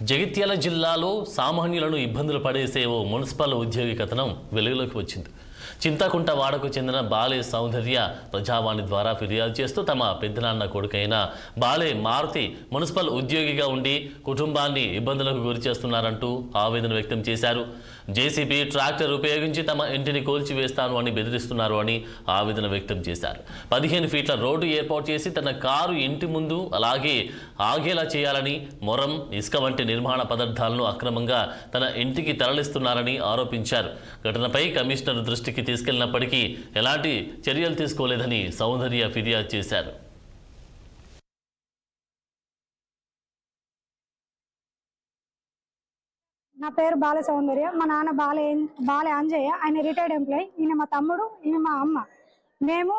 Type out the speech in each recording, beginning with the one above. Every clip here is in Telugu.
జగిత్యాల జిల్లాలో సామాన్యులను ఇబ్బందులు పడేసే ఓ మున్సిపల్ ఉద్యోగి కథనం వెలుగులోకి వచ్చింది. చింతకుంట వాడకు చెందిన బాలే సౌందర్య ప్రజావాణి ద్వారా ఫిర్యాదు చేస్తూ తమ పెద్దనాన్న కొడుకైన బాలే మారుతి మున్సిపల్ ఉద్యోగిగా ఉండి కుటుంబాన్ని ఇబ్బందులకు గురి చేస్తున్నారంటూ ఆవేదన వ్యక్తం చేశారు. జేసీబీ ట్రాక్టర్ ఉపయోగించి తమ ఇంటిని కూల్చివేస్తాను అని బెదిరిస్తున్నారు అని ఆవేదన వ్యక్తం చేశారు. 15 ఫీట్ల రోడ్డు ఏర్పాటు చేసి తన కారు ఇంటి ముందు అలాగే ఆగేలా చేయాలని, మొరం, ఇసుక వంటి నిర్మాణ పదార్థాలను అక్రమంగా తన ఇంటికి తరలిస్తున్నారని ఆరోపించారు. ఘటనపై కమిషనర్ దృష్టికి తీసుకెళ్లినప్పటికీ ఎలాంటి చర్యలు తీసుకోలేదని సౌందర్య ఫిర్యాదు చేశారు. నా పేరు బాల సౌందర్య. మా నాన్న బాలే అంజయ్య. ఆయన రిటైర్డ్ ఎంప్లాయీ. ఈయన మా తమ్ముడు, ఈయన మా అమ్మ. మేము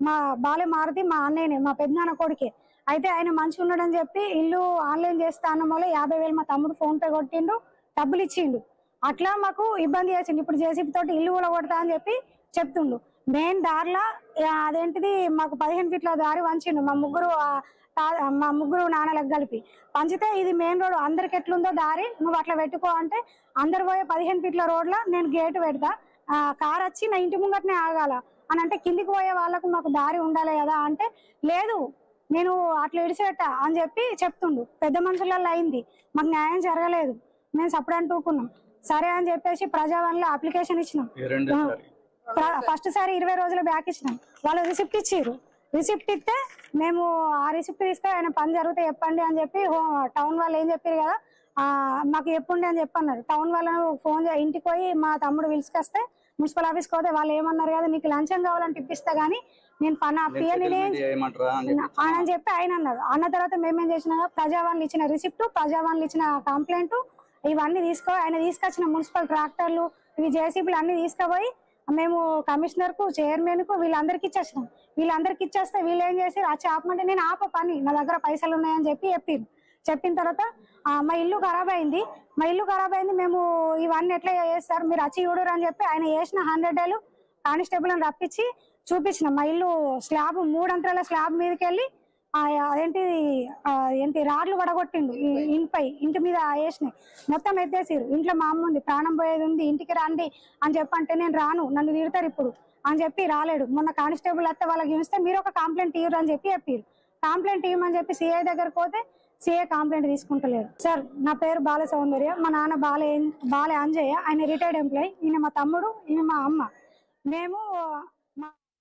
మా బాలే మారుతి మా అన్నయ్యనే, మా పెద్దనాన్న కొడుకే. అయితే ఆయన మంచిగా ఉన్నాడని చెప్పి ఇల్లు ఆన్లైన్ చేస్తా అన్న వల్ల 50,000 మా తమ్ముడు ఫోన్ పే కొట్టిండు, డబ్బులు ఇచ్చిండు. అట్లా మాకు ఇబ్బంది చేసిండు. ఇప్పుడు జేసీబీ తోటి ఇల్లు కూడా కొడతా అని చెప్పి చెప్తుండు. మెయిన్ దారిలో అదేంటిది మాకు 15 ఫీట్ల దారి వంచిండు. మా ముగ్గురు నాన్నలకు కలిపి పంచితే ఇది మెయిన్ రోడ్, అందరికి ఎట్లుందో దారి నువ్వు అట్లా పెట్టుకో అంటే, అందరు పోయే 15 ఫీట్ల రోడ్లో నేను గేటు పెడతా, కార్ వచ్చి నా ఇంటి ముంగటనే ఆగాల అని అంటే, కిందికి పోయే వాళ్ళకు మాకు దారి ఉండాలి కదా అంటే, లేదు నేను అట్లా ఇడిచిపెట్టా అని చెప్పి చెప్తుండు. పెద్ద మనుషులలో అయింది, మాకు న్యాయం జరగలేదు. మేము సపరేట్ ఊకున్నాం. సరే అని చెప్పేసి ప్రజావాణిలో అప్లికేషన్ ఇచ్చినాం. ఫస్ట్ సారి 20 రోజుల బ్యాక్ ఇచ్చినాం. వాళ్ళు రిసిప్ట్ ఇచ్చారు. రిసిప్ట్ ఇస్తే మేము ఆ రిసిప్ట్ తీసుకొని ఆయన పని జరిగితే చెప్పండి అని చెప్పి టౌన్ వాళ్ళు ఏం చెప్పారు కదా, మాకు చెప్పండి అని చెప్పన్నారు. టౌన్ వాళ్ళను ఫోన్ ఇంటికి పోయి మా తమ్ముడు పిలుచుకొస్తే మున్సిపల్ ఆఫీస్కి పోతే వాళ్ళు ఏమన్నారు కదా, నీకు లంచం కావాలంటే ఇప్పిస్తా గానీ నేను పని అప్పియ అని చెప్పి ఆయన అన్నారు. అన్న తర్వాత మేమేం చేసినా, ప్రజావాణిలు ఇచ్చిన రిసిప్ట్, ప్రజావాణిలు ఇచ్చిన కంప్లైంట్ ఇవన్నీ ఆయన తీసుకొచ్చిన మున్సిపల్ ట్రాక్టర్లు, ఇవి జేసీబీలు అన్ని తీసుకుపోయి మేము కమిషనర్ కు, చైర్మన్ కు వీళ్ళందరికి ఇచ్చేసినాం. వీళ్ళందరికి ఇచ్చేస్తే వీళ్ళు ఏం చేసి ఆపమంటే, నేను ఆప పని, నా దగ్గర పైసలు ఉన్నాయని చెప్పి చెప్పిన తర్వాత మా ఇల్లు ఖరాబ్ అయింది, మేము ఇవన్నీ ఎట్లా చేస్తారు మీరు వచ్చి చూడరు అని చెప్పి ఆయన చేసిన 100 ఏళ్ళు కానిస్టేబుల్ అని రప్పించి చూపించినాం. మా ఇల్లు స్లాబ్ 3 అంతరాల స్లాబ్ మీదకి వెళ్ళి ఏంటి రాడ్లు వడగొట్టిండు. ఇంటి మీద వేసినాయి, మొత్తం ఎత్తేసిరు. ఇంట్లో మా అమ్మ ఉంది, ప్రాణం పోయేది ఉంది, ఇంటికి రండి అని చెప్పంటే, నేను రాను, నన్ను తిడతారు ఇప్పుడు అని చెప్పి రాలేడు. మొన్న కానిస్టేబుల్ వస్తే వాళ్ళకి చూస్తే మీరు ఒక కంప్లైంట్ ఇవ్వరు అని చెప్పి చెప్పారు. కంప్లైంట్ ఇవ్వమని చెప్పి సిఐ దగ్గరకు పోతే సిఐ కంప్లైంట్ తీసుకుంటలేడు. సార్, నా పేరు బాల సౌందర్య. మా నాన్న బాలే అంజయ్య. ఆయన రిటైర్డ్ ఎంప్లాయీ. ఈయన మా తమ్ముడు, ఈయన మా అమ్మ. మేము